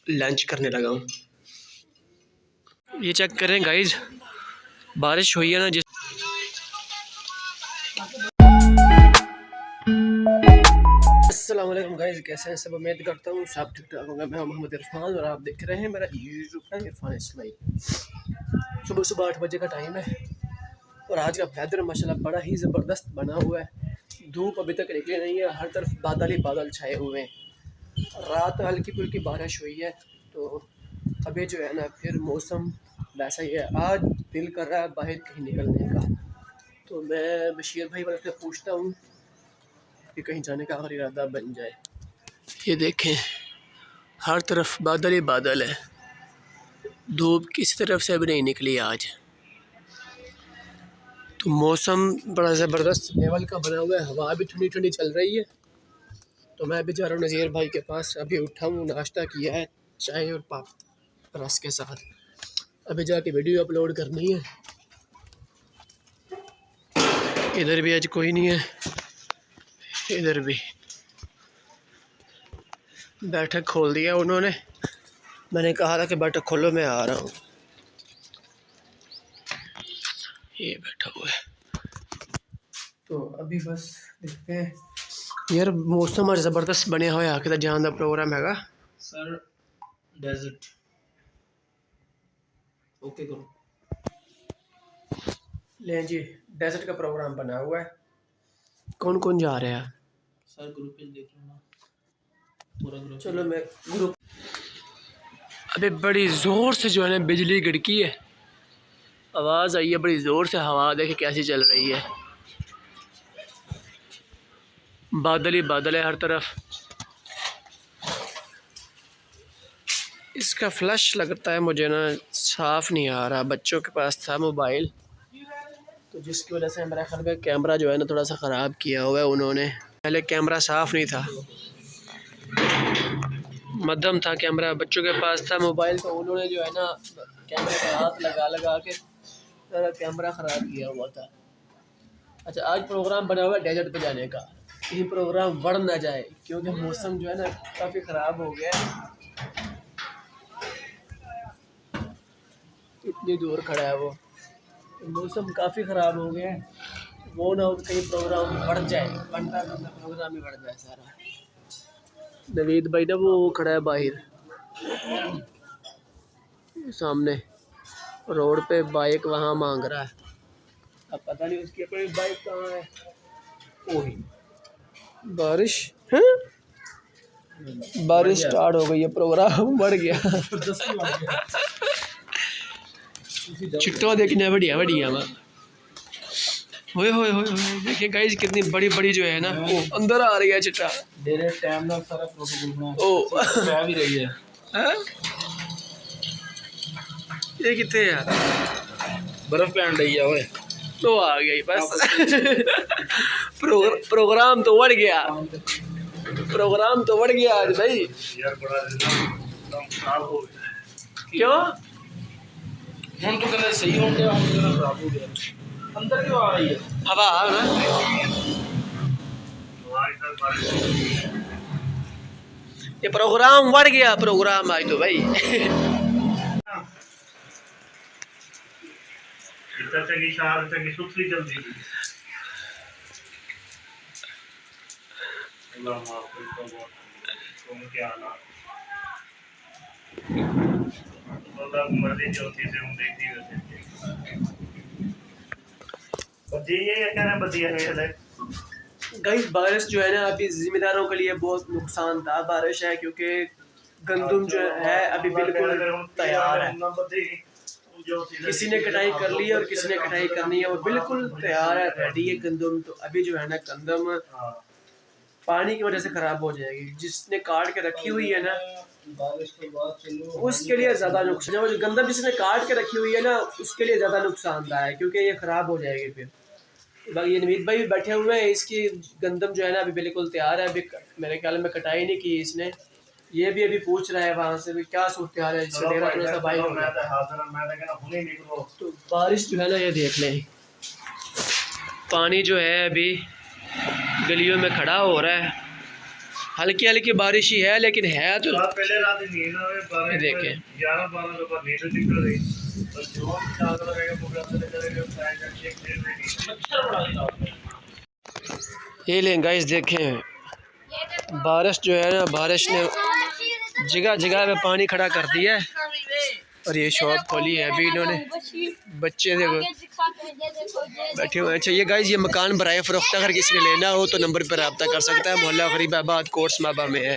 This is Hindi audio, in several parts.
लंच करने लगा हूँ। ये चेक करें गाइज, बारिश हुई है ना जिस अस्सलाम वालेकुम गाइज, कैसे हैं सब? उम्मीद करता हूँ सब ठीक ठाक होंगे। मैं मोहम्मद इरफान और आप देख रहे हैं मेरा यूट्यूब चैनल इरफान इस्माइल। सुबह सुबह 8 बजे का टाइम है और आज का वेदर माशाल्लाह बड़ा ही ज़बरदस्त बना हुआ है। धूप अभी तक निकली नहीं है, हर तरफ बादल ही बादल छाए हुए हैं। रात हल्की फुल्की बारिश हुई है तो अभी जो है ना फिर मौसम वैसा ही है। आज दिल कर रहा है बाहर कहीं निकलने का, तो मैं बशीर भाई वाले से पूछता हूँ कि कहीं जाने का अगर इरादा बन जाए। ये देखें हर तरफ बादल ही बादल है, धूप किसी तरफ से भी नहीं निकली आज। तो मौसम बड़ा ज़बरदस्त लेवल का बना हुआ है, हवा भी ठंडी ठंडी चल रही है। तो मैं अभी जा रहा हूँ नज़ीर भाई के पास। अभी उठा हूँ, नाश्ता किया है चाय और पाप रस के साथ। अभी जाके वीडियो अपलोड करनी है। इधर भी आज कोई नहीं है, इधर भी बैठक खोल दिया उन्होंने। मैंने कहा था कि बैठक खोलो, मैं आ रहा हूँ। ये बैठा हुआ है तो अभी बस देखते हैं। यार मौसम आज ज़बरदस्त बने हुए है। कि जान का प्रोग्राम हैगा सर डेजर्ट ओके करो। ले जी, डेजर्ट का प्रोग्राम बना हुआ है। कौन कौन जा रहे हैं? सर ग्रुप पे देख लो ना, पूरा ग्रुप। चलो मैं ग्रुप। अबे बड़ी ज़ोर से जो है ना बिजली गिड़की है, आवाज़ आई है बड़ी ज़ोर से। हवा देखे कैसी चल रही है, बादल ही बादल है हर तरफ। इसका फ्लैश लगता है मुझे ना साफ़ नहीं आ रहा। बच्चों के पास था मोबाइल, तो जिसकी वजह से मेरा ख्याल में कैमरा जो है ना थोड़ा सा ख़राब किया हुआ है उन्होंने। पहले कैमरा साफ़ नहीं था, मध्यम था कैमरा। बच्चों के पास था मोबाइल, तो उन्होंने जो है ना कैमरे पर हाथ लगा लगा के सारा कैमरा ख़राब किया हुआ था। अच्छा, आज प्रोग्राम बना हुआ है डेजर्ट पे जाने का। ये प्रोग्राम बढ़ ना जाए क्योंकि मौसम जो है ना काफ़ी ख़राब हो गया है। इतनी दूर खड़ा है वो, तो मौसम काफ़ी ख़राब हो गया है। वो ना हो कहीं प्रोग्राम बढ़ जाए, बनता प्रोग्राम ही बढ़ जाए सारा। नवीद भाई ना वो खड़ा है बाहर सामने रोड पे, बाइक वहाँ मांग रहा है। अब पता नहीं उसकी अपनी बाइक कहाँ है। वही बारिश है, बारिश स्टार्ट हो गई है, प्रोग्राम बढ़ गया। चिट्टो देखने बढ़िया बढ़िया मैं होए होए होए होए। देखिए गाइस कितनी बड़ी बड़ी जो है ना वो अंदर आ रही है चिट्टा। मेरे टाइम ना सारा प्रोटोकॉल ओ क्या भी रही है। हैं? ये कितने यार बर्फ पहन रही है ओए। तो आ गई बस। प्रोग्राम तो बढ़ गया, प्रोग्राम तो बढ़ गया आज भाई। यार बड़ा खराब हो गया। क्यों? हम तो कहते सही हो गया, हम तो खराब हो गया। अंदर क्यों आ रही है हवा आ ना। ये प्रोग्राम बढ़ गया, प्रोग्राम आज तो भाई। सुथरी जल्दी मर्जी जो थी से हम देखती गाइस। बारिश जो है ना अभी जिम्मेदारों के लिए बहुत नुकसान था बारिश है, क्योंकि गंदम जो है अभी बिल्कुल तैयार है। किसी ने कटाई कर ली है और किसी ने कटाई करनी है, वो बिल्कुल तैयार है, रेडी है गंदम। तो अभी जो है ना गंदम पानी की वजह से खराब हो जाएगी। जिसने काट के रखी हुई है ना उसके लिए ज़्यादा नुकसान। जो गंदम जिसने काट के रखी हुई है ना उसके लिए ज़्यादा नुकसानदायक है, क्योंकि ये ख़राब हो जाएगी फिर। बाकी ये नवीद भाई भी बैठे हुए हैं, इसकी गंदम जो है ना अभी बिल्कुल तैयार है। अभी मेरे ख्याल में कटाई नहीं की इसने। ये भी अभी पूछ रहा है वहाँ से भी क्या सूरत हाल है, जिससे मेरा थोड़ा सा भाई हो गया। तो बारिश जो है ना ये देख लें, पानी जो है अभी गलियों में खड़ा हो रहा है। हल्की हल्की बारिश ही है लेकिन है तो पहले रात नींद आवे देखें 11-12 लोग नींद निकल रही और जो चार रहेगा प्रोग्राम से करेंगे फ्राइड करके एक दिन में मच्छर बड़ा ये लें गाइस देखें बारिश जो है ना, बारिश ने जगह जगह पे पानी खड़ा कर दिया है। और ये शॉप खोली है अभी इन्होंने, बच्चे देखो बैठे हुए हैं। अच्छा ये गाइस ये मकान बराए फरोख्त, अगर किसी ने लेना हो तो नंबर पर रब्ता कर सकता है। मोहल्ला गरीबाबाद कोर्स माबा में है।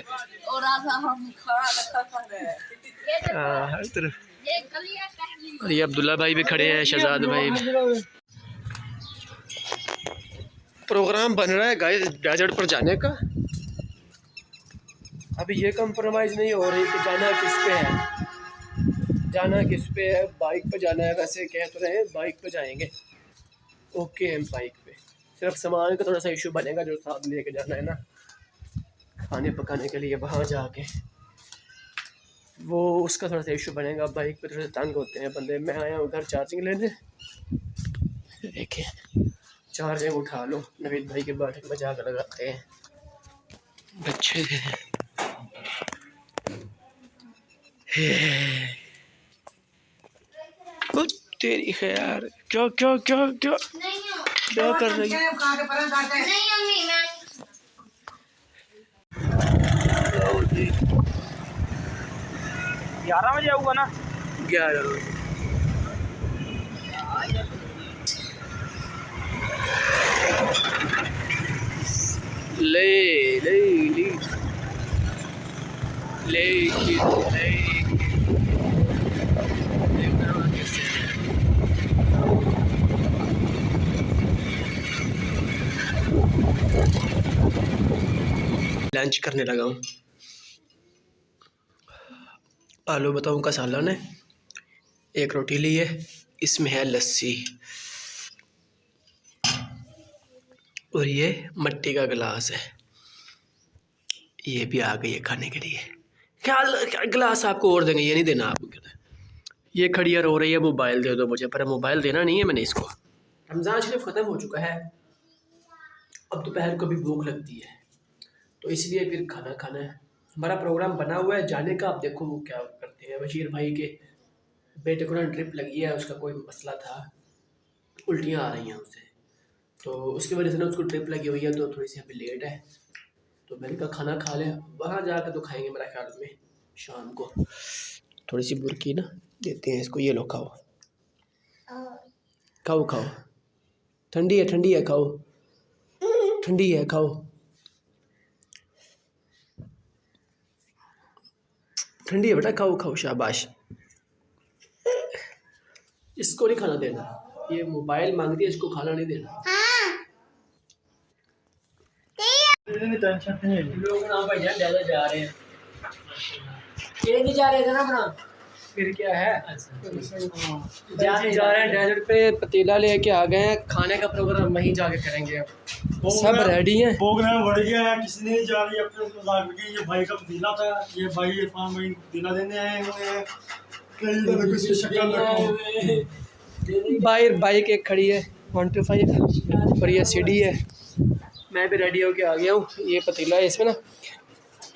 हर तरफ। और ये अब्दुल्ला भाई भी खड़े हैं, शहजाद भाई भी। प्रोग्राम बन रहा है गाइस डेजर्ट पर जाने का। अभी ये कंप्रोमाइज़ नहीं हो रही कि जाना किस पे है, जाना किस पे है। बाइक पे जाना है, वैसे कह तो रहे हैं बाइक पे जाएंगे। ओके हम बाइक पे, सिर्फ सामान का थोड़ा सा इशू बनेगा जो साथ लेके जाना है ना खाने पकाने के लिए वहाँ जाके, वो उसका थोड़ा सा इशू बनेगा। बाइक पे थोड़ा सा तंग होते हैं बंदे। मैं आया हूँ उधर चार्जिंग लेने, देखें चार्जिंग उठा लो। नवीद भाई के बैठक में जाकर लगाते हैं बच्चे। तेरी खैर क्या क्या क्या क्या क्या कर रही है? 11 बजे आऊँगा ना। 11 बजे ले ले ले ले ले लंच करने लगा हूँ। आलू बताऊँ का सालन है, एक रोटी ली है, इसमें है लस्सी और ये मिट्टी का गिलास है। ये भी आ गई है खाने के लिए। ख्याल गिलास आपको और देंगे, ये नहीं देना आपको। ये खड़िया रो रही है मोबाइल दे दो मुझे, पर मोबाइल देना नहीं है मैंने इसको। रमज़ान शरीफ ख़त्म हो चुका है, अब दोपहर को भी भूख लगती है तो इसलिए फिर खाना खाना है। हमारा प्रोग्राम बना हुआ है जाने का, अब देखो वो क्या करते हैं। बशीर भाई के बेटे को ना ड्रिप लगी है, उसका कोई मसला था, उल्टियाँ आ रही हैं उसे, तो उसकी वजह से ना उसको ड्रिप लगी हुई है तो थोड़ी सी अभी लेट है। तो मैंने कहा खाना खा लें, वहाँ जाकर तो खाएंगे मेरा ख्याल में शाम को। थोड़ी सी बुरकी ना देते हैं इसको, ये लो खाओ खाओ खाओ, ठंडी है खाओ, ठंडी है खाओ, ठंडी है बेटा खाओ खाओ, शाबाश। इसको नहीं खाना देना, ये मोबाइल मांगती है, इसको खाना नहीं देना। लोग ना भाई ज़्यादा जा रहे हैं, ये नहीं जा रहे थे ना अपना, फिर क्या है। जा रहे हैं डेजर्ट पे, पतीला लेके आ गए हैं, खाने का प्रोग्राम वहीं जाके करेंगे। अब सब रेडी हैं। प्रोग्राम बढ़ गया है, किसी नहीं जा रही अपने मजाक में। ये भाई का पतीला था, ये भाई इरफान भाई पतीला देने आए हुए हैं। कई तरह की शक्ल रखो। बाइक एक खड़ी है 125 और ये सीढ़ी है। मैं भी रेडी होके आ गया हूँ। ये पतीला है, इसमें ना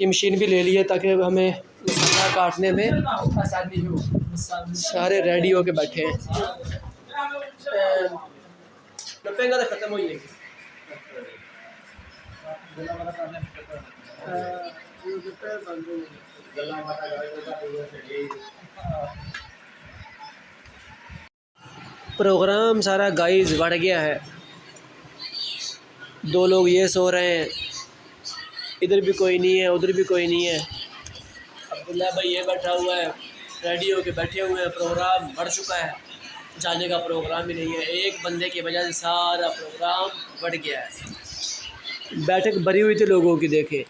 ये मशीन भी ले ली है ताकि हमें मसाला काटने में आसानी हो। सारे रेडी होके बैठे हैं। नपेगा तो ख़त्म हो जाएगी। प्रोग्राम सारा गाइस बढ़ गया है। 2 लोग ये सो रहे हैं, इधर भी कोई नहीं है, उधर भी कोई नहीं है। अब्दुल्ला भाई ये बैठा हुआ है, रेडी होके बैठे हुए हैं। प्रोग्राम बढ़ चुका है, जाने का प्रोग्राम ही नहीं है। एक बंदे की वजह से सारा प्रोग्राम बढ़ गया है। बैठक भरी हुई थी लोगों की, देखे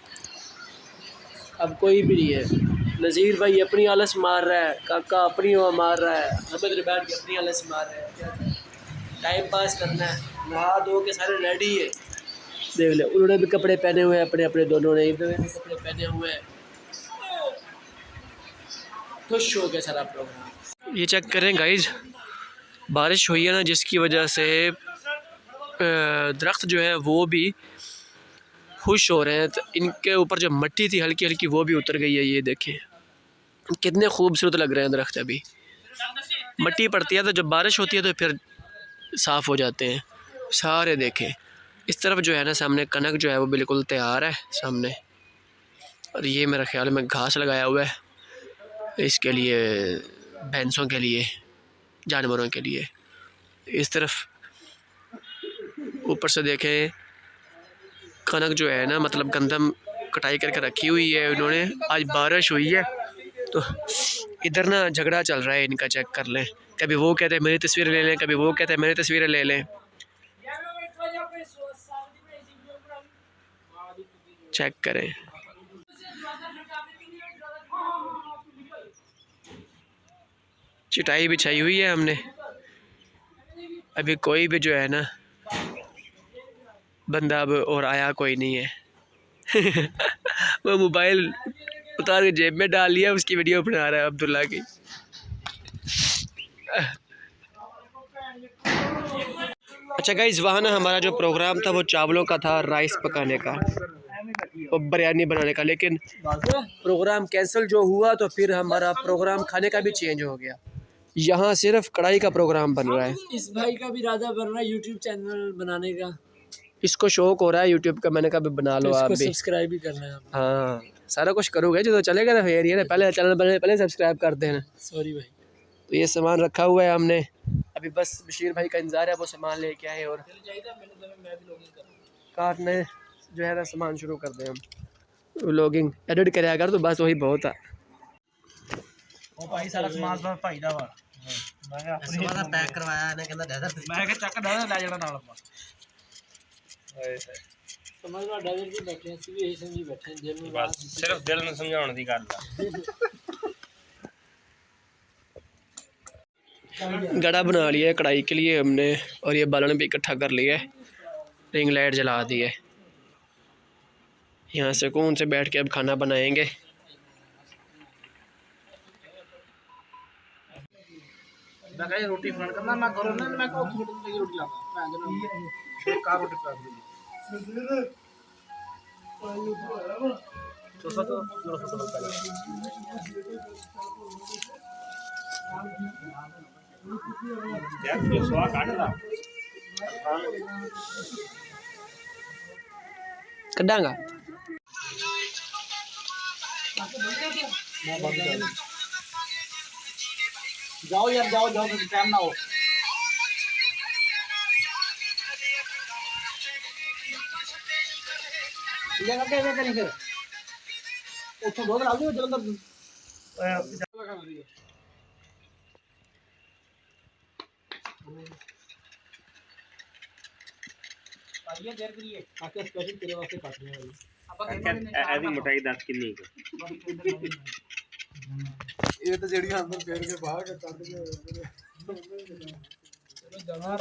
अब कोई भी नहीं है। नज़ीर भाई अपनी आलस मार रहा है, काका अपनी मार रहा है, हम इधर बैठ के अपनी आलस मार रहे हैं। टाइम पास करना है, नहा धो के सारे रेडी है। देख ले उन्होंने भी कपड़े पहने हुए हैं अपने अपने, दोनों ने इधर भी कपड़े पहने हुए हैं। खुश हो गया सारा प्रोग्राम। ये चेक करें गाइज, बारिश हुई है ना जिसकी वजह से दरख्त जो है वो भी खुश हो रहे हैं। तो इनके ऊपर जो मिट्टी थी हल्की हल्की वो भी उतर गई है। ये देखें कितने खूबसूरत लग रहे हैं दरख्त। अभी मिट्टी पड़ती है तो जब बारिश होती है तो फिर साफ़ हो जाते हैं सारे। देखें इस तरफ जो है ना सामने कनक जो है वो बिल्कुल तैयार है सामने। और ये मेरा ख्याल में घास लगाया हुआ है इसके लिए, भैंसों के लिए, जानवरों के लिए। इस तरफ ऊपर से देखें कनक जो है ना मतलब गंदम कटाई करके रखी हुई है उन्होंने। आज बारिश हुई है तो इधर ना झगड़ा चल रहा है इनका। चेक कर लें, कभी वो कहते हैं मेरी तस्वीरें ले लें, कभी वो कहते हैं मेरी तस्वीरें ले लें। चेक करें चटाई बिछाई हुई है हमने। अभी कोई भी जो है ना बंदा अब और आया कोई नहीं है। वो मोबाइल उतार के जेब में डाल लिया, उसकी वीडियो बना रहा है अब्दुल्ला की। अच्छा गाइस वहाँ ना हमारा जो प्रोग्राम था वो चावलों का था, राइस पकाने का और बिरयानी बनाने का। लेकिन प्रोग्राम कैंसिल जो हुआ तो फिर हमारा प्रोग्राम खाने का भी चेंज हो गया। यहाँ सिर्फ कढ़ाई का प्रोग्राम बन रहा है। इस भाई का भी इरादा बन रहा है यूट्यूब चैनल बनाने का। इसको शौक हो रहा है यूट्यूब का। मैंने कहा बना लो तो आप इसको भी। सब्सक्राइब भी करना है। हाँ सारा कुछ करोगे जो तो चलेगा ना फिर। ये ना पहले चैनल पहले सब्सक्राइब कर देना। सॉरी भाई। तो ये सामान रखा हुआ है हमने। अभी बस बशीर भाई का इंतज़ार है, वो सामान लेके आए और काटने जो है ना सामान शुरू कर दें हम। व्लॉगिंग एडिट कराया कर तो बस वही बहुत है। ਉਹ ਭਾਈ ਸਾਰਾ ਸਮਾਨ ਤਾਂ ਭਾਈ ਦਾ ਵਾ ਮੈਂ ਕਿਹਾ ਆਪਣੀ ਸਮਾਨ ਪੈਕ ਕਰਵਾਇਆ ਇਹਨੇ ਕਹਿੰਦਾ ਡੈਦਰ ਮੈਂ ਕਿਹਾ ਚੱਕ ਡੈਦਰ ਲੈ ਜਾਣਾ ਨਾਲ ਆਪਾਂ समझ लो डर भी बैठे हैं, भी यही समझी बैठे हैं जेल में। बस सिर्फ दिल में समझाने की गल है। गड़ा बना लिया है कढ़ाई के लिए हमने और ये बालन भी इकट्ठा कर लिया है। रिंग लाइट जला दी है। यहाँ सुकून से बैठ के अब खाना बनाएंगे। ਮੈਂ ਕਿਹਾ ਰੋਟੀ ਫਰਾਨ ਕਰਨਾ ਮੈਂ ਕਰੋ ਨਾ ਮੈਂ ਕਹੋ ਥੋੜੀ ਜਿਹੀ ਰੋਟੀ ਲਾਦਾ ਮੈਂ ਜਨਾ ਕਾਰ ਰੋਟੀ ਪਾ ਦੇ तो सब तो यार ये स्वाद काट ला कड्डांगा जाओ यार जाओ जाओ टाइम ना हो ये करके ये करें फिर ਉੱਥੋਂ ਬਹੁਤ ਲਾਉਂਦੇ ਹੋ ਜਲੰਧਰ ਪਾਈਏ ਦੇਰ ਕਰੀਏ ਆਕੇ ਸਪੈਸ਼ਲ ਤੇਰੇ ਵਾਸਤੇ ਕੱਟ ਰਹੇ ਹਾਂ ਆਪਾਂ ऐसी मोटाई 10 किलो ਇਹ ਤਾਂ ਜਿਹੜੀਆਂ ਅੰਦਰ ਫੇਰ ਕੇ ਬਾਹਰ ਕੱਢ ਕੇ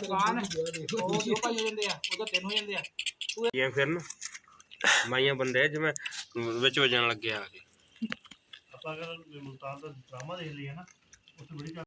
ਪਾਨ ਉਹ ਦੋ ਪਾਈ ਹੋ ਜਾਂਦੇ ਆ ਉਹਦਾ ਤਿੰਨ ਹੋ ਜਾਂਦੇ ਆ ये फिर ना माइया बंदे जिवें विच वजन लग गया आके ਆਪਾਂ ਅਗਰ ਮੁਲਤਾਨ ਦਾ ਡਰਾਮਾ ਦੇਖ ਲਈਏ ਨਾ ਉੱਥੇ ਬੜੀ